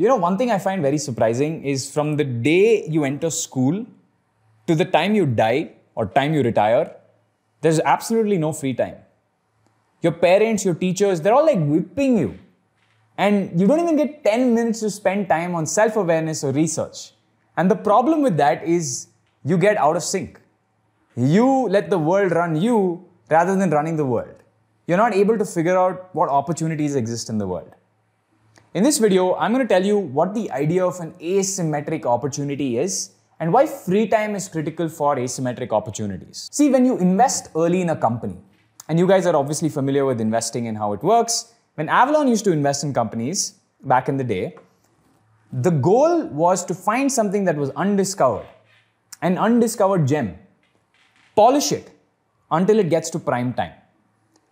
One thing I find very surprising is from the day you enter school to the time you die or time you retire, there's absolutely no free time. Your parents, your teachers, they're all like whipping you. And you don't even get 10 minutes to spend time on self-awareness or research. And the problem with that is you get out of sync. You let the world run you rather than running the world. You're not able to figure out what opportunities exist in the world. In this video, I'm going to tell you what the idea of an asymmetric opportunity is and why free time is critical for asymmetric opportunities. See, when you invest early in a company, and you guys are obviously familiar with investing and how it works, when Avalon used to invest in companies back in the day, the goal was to find something that was undiscovered, an undiscovered gem, polish it until it gets to prime time,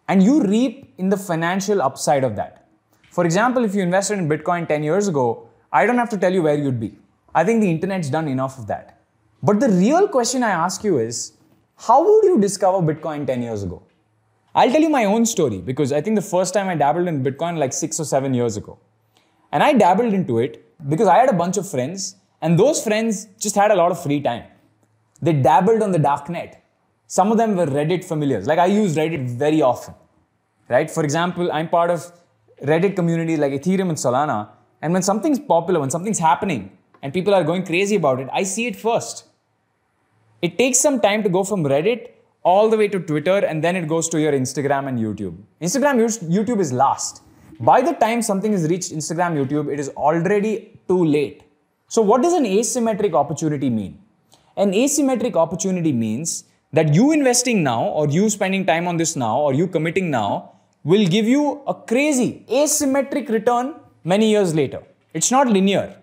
and you reap in the financial upside of that. For example, if you invested in Bitcoin 10 years ago, I don't have to tell you where you'd be. I think the internet's done enough of that. But the real question I ask you is, how would you discover Bitcoin 10 years ago? I'll tell you my own story because I think the first time I dabbled in Bitcoin like 6 or 7 years ago. And I dabbled into it because I had a bunch of friends and those friends just had a lot of free time. They dabbled on the dark net. Some of them were Reddit familiars. Like I use Reddit very often, right? For example, I'm part of Reddit communities like Ethereum and Solana. And when something's popular, when something's happening and people are going crazy about it, I see it first. It takes some time to go from Reddit all the way to Twitter and then it goes to your Instagram and YouTube. YouTube is last. By the time something has reached Instagram, YouTube, it is already too late. So what does an asymmetric opportunity mean? An asymmetric opportunity means that you investing now or you spending time on this now or you committing now will give you a crazy asymmetric return many years later. It's not linear.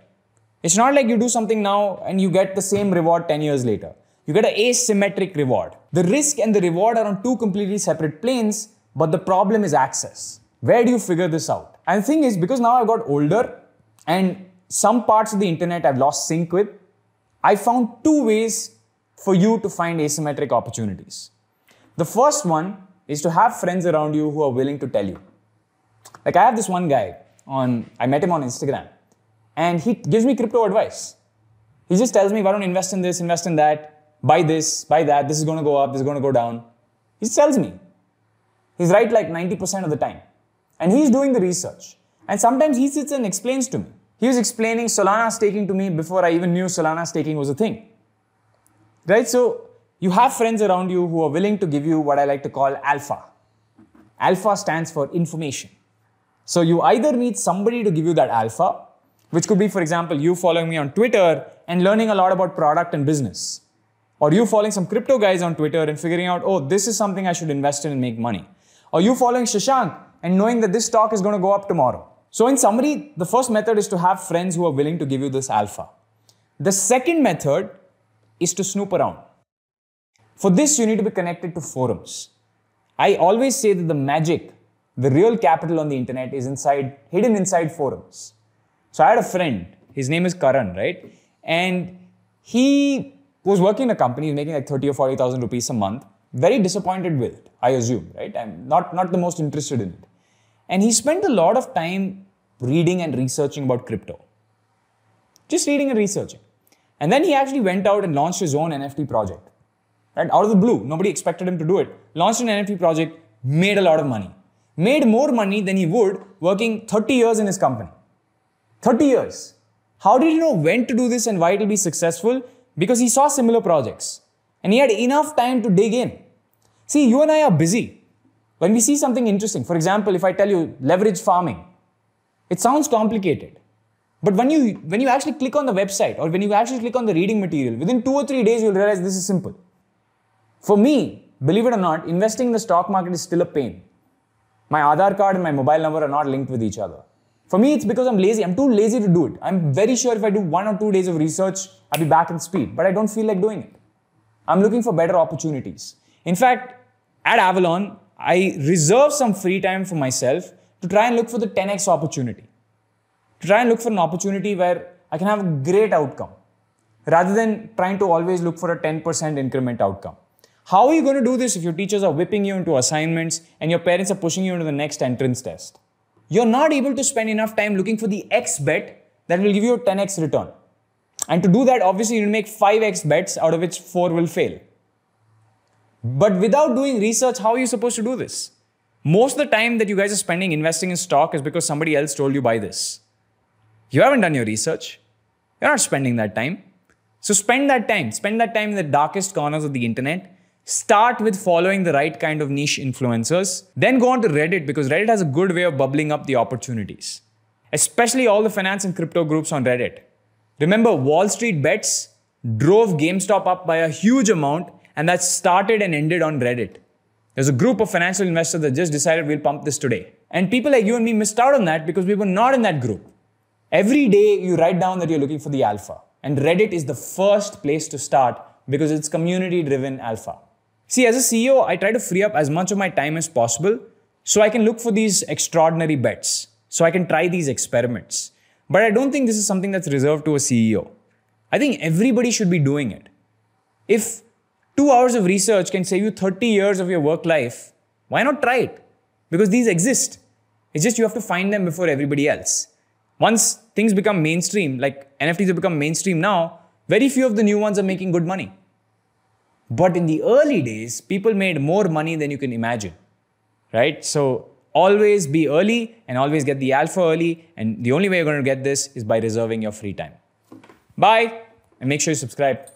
It's not like you do something now and you get the same reward 10 years later. You get an asymmetric reward. The risk and the reward are on two completely separate planes, but the problem is access. Where do you figure this out? And the thing is, because now I've got older and some parts of the internet I've lost sync with, I found two ways for you to find asymmetric opportunities. The first one is to have friends around you who are willing to tell you. Like I have this one guy I met him on Instagram and he gives me crypto advice. He just tells me, Varun, invest in this, invest in that, buy this, buy that, this is going to go up, this is going to go down. He just tells me. He's right like 90% of the time. And he's doing the research. And sometimes he sits and explains to me. He was explaining Solana staking to me before I even knew Solana staking was a thing. Right? So you have friends around you who are willing to give you what I like to call alpha. Alpha stands for information. So you either need somebody to give you that alpha, which could be, for example, you following me on Twitter and learning a lot about product and business. Or you following some crypto guys on Twitter and figuring out, oh, this is something I should invest in and make money. Or you following Shashank and knowing that this stock is going to go up tomorrow. So in summary, the first method is to have friends who are willing to give you this alpha. The second method is to snoop around. For this, you need to be connected to forums. I always say that the magic, the real capital on the internet is hidden inside forums. So I had a friend, his name is Karan, right? And he was working in a company, making like 30 or 40,000 rupees a month. Very disappointed with it, I assume, right? I'm not the most interested in it. And he spent a lot of time reading and researching about crypto. Just reading and researching. And then he actually went out and launched his own NFT project. Right? Out of the blue, nobody expected him to do it. Launched an NFT project, made a lot of money. Made more money than he would working 30 years in his company. 30 years. How did he know when to do this and why it will be successful? Because he saw similar projects. And he had enough time to dig in. See, you and I are busy. When we see something interesting, for example, if I tell you leverage farming, it sounds complicated. But when you actually click on the website or when you actually click on the reading material, within 2 or 3 days, you'll realize this is simple. For me, believe it or not, investing in the stock market is still a pain. My Aadhaar card and my mobile number are not linked with each other. For me, it's because I'm lazy. I'm too lazy to do it. I'm very sure if I do 1 or 2 days of research, I'll be back in speed. But I don't feel like doing it. I'm looking for better opportunities. In fact, at Avalon, I reserve some free time for myself to try and look for the 10x opportunity. To try and look for an opportunity where I can have a great outcome, rather than trying to always look for a 10% increment outcome. How are you going to do this if your teachers are whipping you into assignments and your parents are pushing you into the next entrance test? You're not able to spend enough time looking for the X bet that will give you a 10x return. And to do that, obviously, you need to make 5x bets, out of which 4 will fail. But without doing research, how are you supposed to do this? Most of the time that you guys are spending investing in stock is because somebody else told you buy this. You haven't done your research. You're not spending that time. So spend that time. Spend that time in the darkest corners of the internet. Start with following the right kind of niche influencers. Then go on to Reddit, because Reddit has a good way of bubbling up the opportunities. Especially all the finance and crypto groups on Reddit. Remember, Wall Street Bets drove GameStop up by a huge amount, and that started and ended on Reddit. There's a group of financial investors that just decided we'll pump this today. And people like you and me missed out on that because we were not in that group. Every day you write down that you're looking for the alpha. And Reddit is the first place to start because it's community-driven alpha. See, as a CEO, I try to free up as much of my time as possible so I can look for these extraordinary bets, so I can try these experiments. But I don't think this is something that's reserved to a CEO. I think everybody should be doing it. If 2 hours of research can save you 30 years of your work life, why not try it? Because these exist. It's just you have to find them before everybody else. Once things become mainstream, like NFTs have become mainstream now, very few of the new ones are making good money. But in the early days, people made more money than you can imagine, right? So always be early and always get the alpha early. And the only way you're going to get this is by reserving your free time. Bye, and make sure you subscribe.